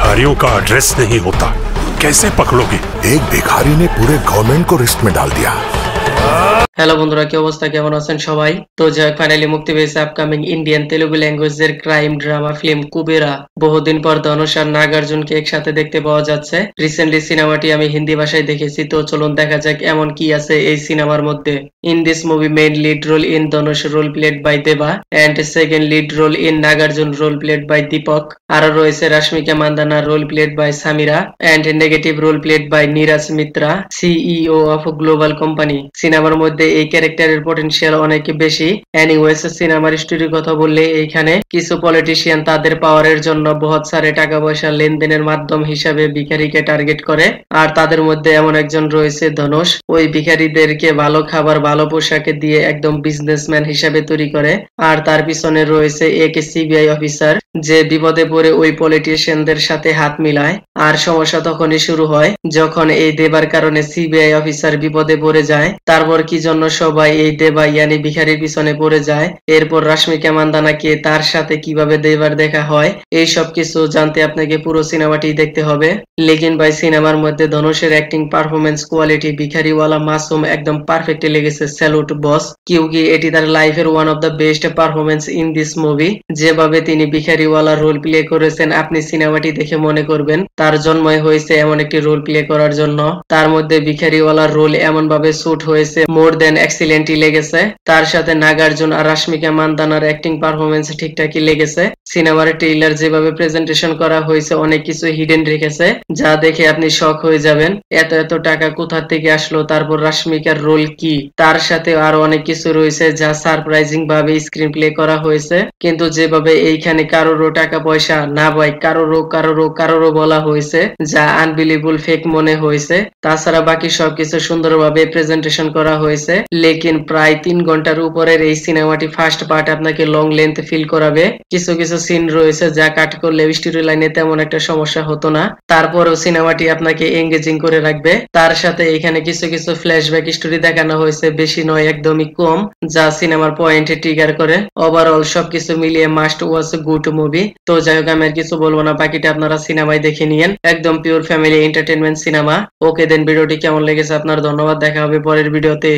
भिखारियों का एड्रेस नहीं होता, कैसे पकड़ोगे? एक भिखारी ने पूरे गवर्नमेंट को रिस्क में डाल दिया। হ্যালো বন্ধুরা, কি অবস্থা, কেমন আছেন সবাই? তো যাই ফাইনালি মুক্তি পেয়েছে আপকামিং ইন্ডিয়ান তেলুগু ল্যাঙ্গুয়েজের ক্রাইম ড্রামা ফিল্ম কুবেরা। বহুদিন পর ধনুষ আর নাগার্জুনকে একসাথে দেখতে পাওয়া যাচ্ছে। রিসেন্টলি সিনেমাটি আমি হিন্দি ভাষায় দেখেছি, তো চলুন দেখা যাক এমন কি আছে এই সিনেমার মধ্যে। In this movie main lead role in Dhanush role played by Deva and second lead role in Nagarjuna role played by Deepak. আরো রয়েছে Rashmika Mandanna role played by Samira and negative role played by Neeraj Mitra, CEO of global company. সিনেমার মধ্যে এই ক্যারেক্টারের পটেনশিয়াল অনেক বেশি। Anyways, সিনেমার স্টোরির কথা বললে এইখানে কিছু পলিটিশিয়ান তাদের পাওয়ারের জন্য বহুত সারে টাকা পয়সা লেনদেনের মাধ্যম হিসাবে ভিখারিকে টার্গেট করে, আর তাদের মধ্যে এমন একজন রয়েছে ধনুষ। ওই ভিখারিদেরকে ভালো খাবার ভালো পোশাকে দিয়ে একদম বিজনেসম্যান হিসাবে তৈরি করে। আর তার পিছনে রয়েছে এক সিবিআই অফিসার যে বিপদে পড়ে ওই পলিটিশিয়ানদের সাথে হাত মিলায়। আর সমস্যা তখনই শুরু হয় যখন এই দেবার কারণে সিবিআই অফিসার বিপদে পড়ে যায়। তারপর কি জন্য সবাই এই দেবা ইয়ানি ভিখারির পিছনে পড়ে যায়, এরপর রাশ্মিকা মান্দানাকে তার সাথে কিভাবে দেবার দেখা হয়, এই সব কিছু জানতে আপনাকে পুরো সিনেমাটি দেখতে হবে। লেকিন ভাই, সিনেমার মধ্যে ধনুষের অ্যাক্টিং পারফরমেন্স কোয়ালিটি ভিখারিওয়ালা মাসুম একদম পারফেক্টলি লেগেছে। স্যালুট বস, কিউকি এটি তার লাইফের one of the best performance in this movie. যেভাবে তিনি ভিখারিওয়ালা রোল প্লে করেছেন, আপনি সিনেমাটি দেখে মনে করবেন তার জন্মই হয়েছে এমন একটি রোল প্লে করার জন্য। তার মধ্যে ভিখারিওয়ালা রোল এমন ভাবে শুট হয়েছে, মোর দেন এক্সিলেন্টই লেগেছে। তার সাথে নাগার্জুন আর রাশ্মিকা মান্দানার অ্যাক্টিং পারফরমেন্স ঠিকঠাকই লেগেছে। সিনেমার ট্রেইলার যেভাবে প্রেজেন্টেশন করা হয়েছে অনেক কিছু হিডেন রেখেছে, যা দেখে আপনি শক হয়ে যাবেন। এত এত টাকা কোথা থেকে আসলো, তারপর রাশ্মিকার রোল কি, তার সাথে আরো অনেক কিছু রয়েছে যা সারপ্রাইজিং ভাবে স্ক্রিন প্লে করা হয়েছে। কিন্তু যেভাবে এইখানে কারোরও টাকা পয়সা না ভাই, কারোরও বলা হয়েছে, যা আনবিলিভেবল ফেক মনে হয়েছে। তাছাড়া বাকি সবকিছু সুন্দরভাবে প্রেজেন্টেশন করা হয়েছে। লেকিন প্রায় 3 ঘন্টার উপরের এই সিনেমাটি ফার্স্ট পার্ট আপনাকে লং লেন্থ ফিল করাবে। কিছু কিছু সিন রয়েছে যা কাট করলে স্টোরি লাইনে তেমন একটা সমস্যা হতো না, তারপরেও সিনেমাটি আপনাকে এঙ্গেজিং করে রাখবে। তার সাথে এখানে কিছু কিছু ফ্ল্যাশব্যাক স্টোরি দেখানো হয়েছে, বেশি নয়, একদমই কম, যা সিনেমার পয়েন্টে ট্রিগার করে। ওভারঅল সবকিছু মিলিয়ে মাস্ট ওয়াচ গুড মুভি। তো যাই হোক, আমি আর কিছু বলবো না, বাকিটা আপনারা সিনেমায় দেখে নিয়েন। একদম পিওর ফ্যামিলি এন্টারটেনমেন্ট সিনেমা। ওকে দেন, ভিডিওটি কেমন লেগেছে আপনার ধন্যবাদ, দেখা হবে পরের ভিডিওতে।